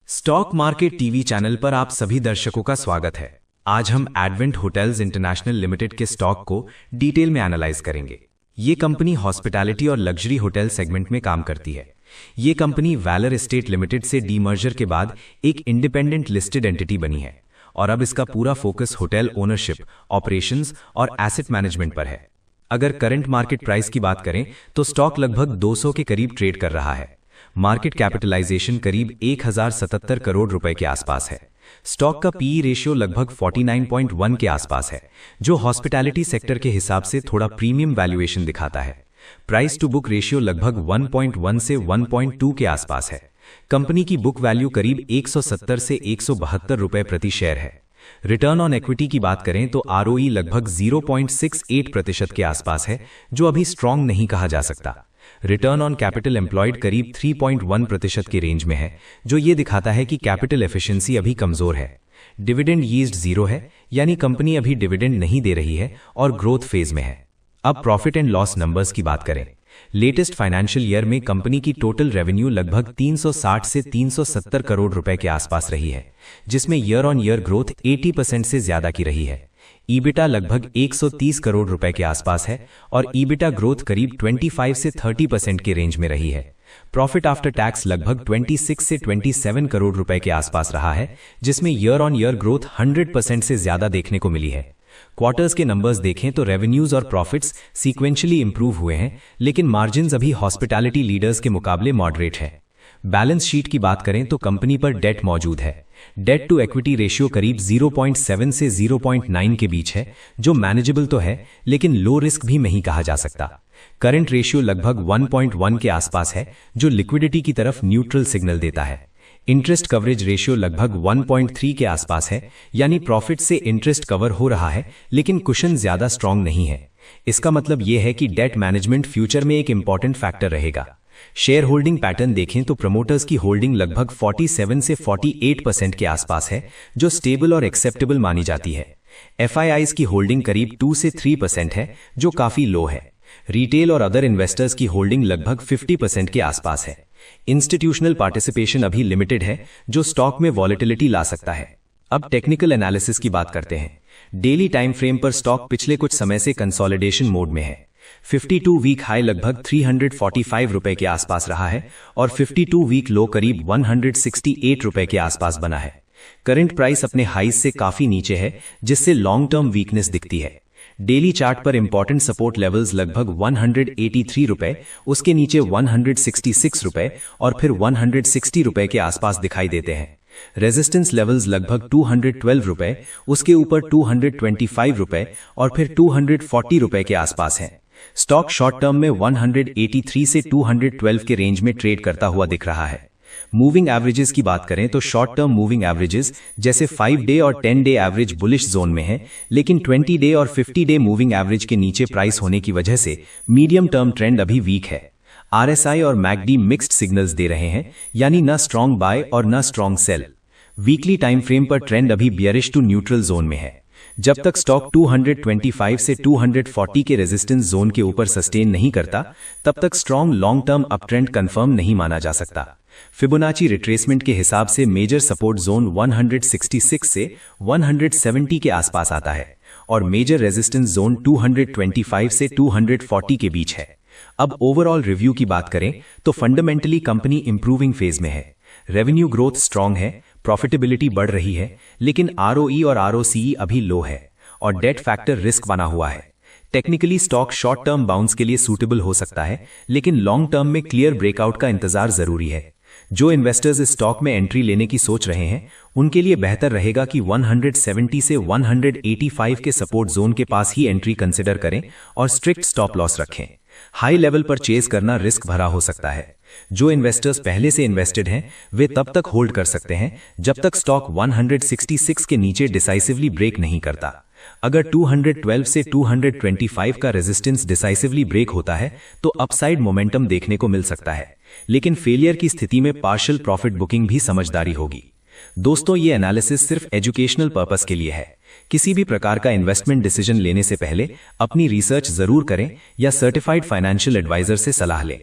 Stock market TV channel पर आप सभी दर्शकों का स्वागत है। आज हम एडवेंट होटल्स इंटरनेशनल लिमिटेड के स्टॉक को डिटेल में एनालाइज करेंगे। ये कंपनी हॉस्पिटैलिटी और लग्जरी होटल सेगमेंट में काम करती है। ये कंपनी वैलर एस्टेट लिमिटेड से डीमर्जर के बाद एक इंडिपेंडेंट लिस्टेड एंटिटी बनी है और अब इसका पूरा फोकस होटल ओनरशिप, ऑपरेशंस और एसेट मैनेजमेंट पर है। अगर करंट मार्केट प्राइस की बात करें तो स्टॉक लगभग 200 के करीब ट्रेड कर रहा है। मार्केट कैपिटलाइजेशन करीब 1077 करोड़ रुपए के आसपास है। स्टॉक का पीई रेशियो लगभग 49.1 के आसपास है, जो हॉस्पिटैलिटी सेक्टर के हिसाब से थोड़ा प्रीमियम वैल्यूएशन दिखाता है। प्राइस टू बुक रेशियो लगभग 1.1 से 1.2 के आसपास है। कंपनी की बुक वैल्यू करीब 170 से 172 रुपए प्रति शेयर है। रिटर्न ऑन इक्विटी की बात करें तो आरओई लगभग 0.68% के आसपास है, जो अभी स्ट्रॉन्ग नहीं कहा जा सकता। रिटर्न ऑन कैपिटल एम्प्लॉयड करीब 3.1% के रेंज में है, जो ये दिखाता है कि कैपिटल एफिशिएंसी अभी कमजोर है। डिविडेंड यील्ड 0 है, यानी कंपनी अभी डिविडेंड नहीं दे रही है और ग्रोथ फेज में है। अब प्रॉफिट एंड लॉस नंबर्स की बात करें। लेटेस्ट फाइनेंशियल ईयर में कंपनी की टोटल रेवेन्यू लगभग 360 से 370 करोड़ रुपए के आसपास रही है, जिसमें ईयर ऑन ईयर ग्रोथ 80% से ज्यादा की रही है। ईबिटा लगभग 130 करोड़ रुपए के आसपास है और ईबिटा ग्रोथ करीब 25 से 30% के रेंज में रही है। प्रॉफिट आफ्टर टैक्स लगभग 26 से 27 करोड़ रुपए के आसपास रहा है, जिसमें ईयर ऑन ईयर ग्रोथ 100% से ज्यादा देखने को मिली है। क्वार्टर्स के नंबर्स देखें तो रेवेन्यूज और प्रॉफिट्स सीक्वेंशियली इंप्रूव हुए हैं, लेकिन मार्जिन्स अभी हॉस्पिटैलिटी लीडर्स के मुकाबले मॉडरेट है। बैलेंस शीट की बात करें तो कंपनी पर डेट मौजूद है। डेट टू इक्विटी रेशियो करीब 0.7 से 0.9 के बीच है, जो मैनेजेबल तो है, लेकिन लो रिस्क भी नहीं कहा जा सकता। करंट रेशियो लगभग 1.1 के आसपास है, जो लिक्विडिटी की तरफ न्यूट्रल सिग्नल देता है। इंटरेस्ट कवरेज रेशियो लगभग 1.3 के आसपास है, यानी प्रॉफिट से इंटरेस्ट कवर हो रहा है, लेकिन कुशन ज्यादा स्ट्रांग नहीं है। इसका मतलब यह है कि डेट मैनेजमेंट फ्यूचर में एक इंपॉर्टेंट फैक्टर रहेगा। शेयर होल्डिंग पैटर्न देखें तो प्रमोटर्स की होल्डिंग लगभग 47 से 48% के आसपास है, जो स्टेबल और एक्सेप्टेबल मानी जाती है। एफआईआईज की होल्डिंग करीब 2 से 3% है, जो काफी लो है। रिटेल और अदर इन्वेस्टर्स की होल्डिंग लगभग 50% के आसपास है। इंस्टीट्यूशनल पार्टिसिपेशन अभी लिमिटेड है, जो स्टॉक में वॉलेटिलिटी ला सकता है। अब टेक्निकल एनालिसिस की बात करते हैं। डेली टाइम फ्रेम पर स्टॉक पिछले कुछ समय से कंसोलिडेशन मोड में है। 52 वीक हाई लगभग 345 रुपए के आसपास रहा है और 52 वीक लो करीब 168 रुपए के आसपास बना है। करंट प्राइस अपने हाईज से काफी नीचे है, जिससे लॉन्ग टर्म वीकनेस दिखती है। डेली चार्ट पर इंपॉर्टेंट सपोर्ट लेवल्स लगभग 183 रुपए, उसके नीचे 166 रुपए और फिर 160 रुपए के आसपास दिखाई देते हैं। रेजिस्टेंस लेवल्स लगभग 212 रुपए, उसके ऊपर 225 रुपए और फिर 240 रुपए के आसपास है। स्टॉक शॉर्ट टर्म में 183 से 212 के रेंज में ट्रेड करता हुआ दिख रहा है। मूविंग एवरेजेस की बात करें तो शॉर्ट टर्म मूविंग एवरेजेस जैसे 5 डे और 10 डे एवरेज बुलिश जोन में है, लेकिन 20 डे और 50 डे मूविंग एवरेज के नीचे प्राइस होने की वजह से मीडियम टर्म ट्रेंड अभी वीक है। आरएसआई और मैकडी मिक्स्ड सिग्नल्स दे रहे हैं, यानी न स्ट्रॉन्ग बाय और न strong cell. Weekly time frame पर ट्रेंड अभी बियरिश टू न्यूट्रल जोन में है। जब तक स्टॉक 225 से 240 के रेजिस्टेंस जोन के ऊपर सस्टेन नहीं करता, तब तक strong long term uptrend confirm नहीं माना जा सकता। फिबोनाची रिट्रेसमेंट के हिसाब से मेजर सपोर्ट जोन 166 से 170 के आसपास आता है और मेजर रेजिस्टेंस जोन 225 से 240 के बीच है। अब ओवरऑल रिव्यू की बात करें तो फंडामेंटली कंपनी इंप्रूविंग फेज में है। रेवेन्यू ग्रोथ स्ट्रांग है, प्रॉफिटेबिलिटी बढ़ रही है, लेकिन आरओई और आरओसीई अभी लो है और डेट फैक्टर रिस्क बना हुआ है। Technically stock short term bounce के लिए सूटेबल हो सकता है, लेकिन लॉन्ग टर्म में क्लियर ब्रेकआउट का इंतजार जरूरी है। जो इन्वेस्टर्स इस स्टॉक में एंट्री लेने की सोच रहे हैं, उनके लिए बेहतर रहेगा कि 170 से 185 के सपोर्ट जोन के पास ही एंट्री कंसिडर करें और स्ट्रिक्ट स्टॉप लॉस रखें। हाई लेवल पर चेज करना रिस्क भरा हो सकता है। जो इन्वेस्टर्स पहले से इन्वेस्टेड हैं, वे तब तक होल्ड कर सकते हैं जब तक स्टॉक 166 के नीचे डिसाइसिवली ब्रेक नहीं करता। अगर 212 से 225 का रेजिस्टेंस डिसाइसिवली ब्रेक होता है तो अपसाइड मोमेंटम देखने को मिल सकता है, लेकिन फेलियर की स्थिति में पार्शियल प्रॉफिट बुकिंग भी समझदारी होगी। दोस्तों, ये एनालिसिस सिर्फ एजुकेशनल पर्पस के लिए है। किसी भी प्रकार का इन्वेस्टमेंट डिसीजन लेने से पहले अपनी रिसर्च जरूर करें या सर्टिफाइड फाइनेंशियल एडवाइजर से सलाह लें।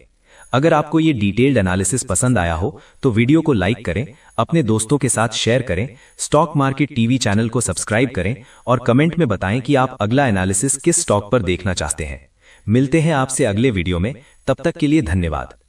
अगर आपको ये डिटेल्ड एनालिसिस पसंद आया हो तो वीडियो को लाइक करें, अपने दोस्तों के साथ शेयर करें, स्टॉक मार्केट टीवी चैनल को सब्सक्राइब करें और कमेंट में बताएं कि आप अगला एनालिसिस किस स्टॉक पर देखना चाहते हैं। मिलते हैं आपसे अगले वीडियो में, तब तक के लिए धन्यवाद।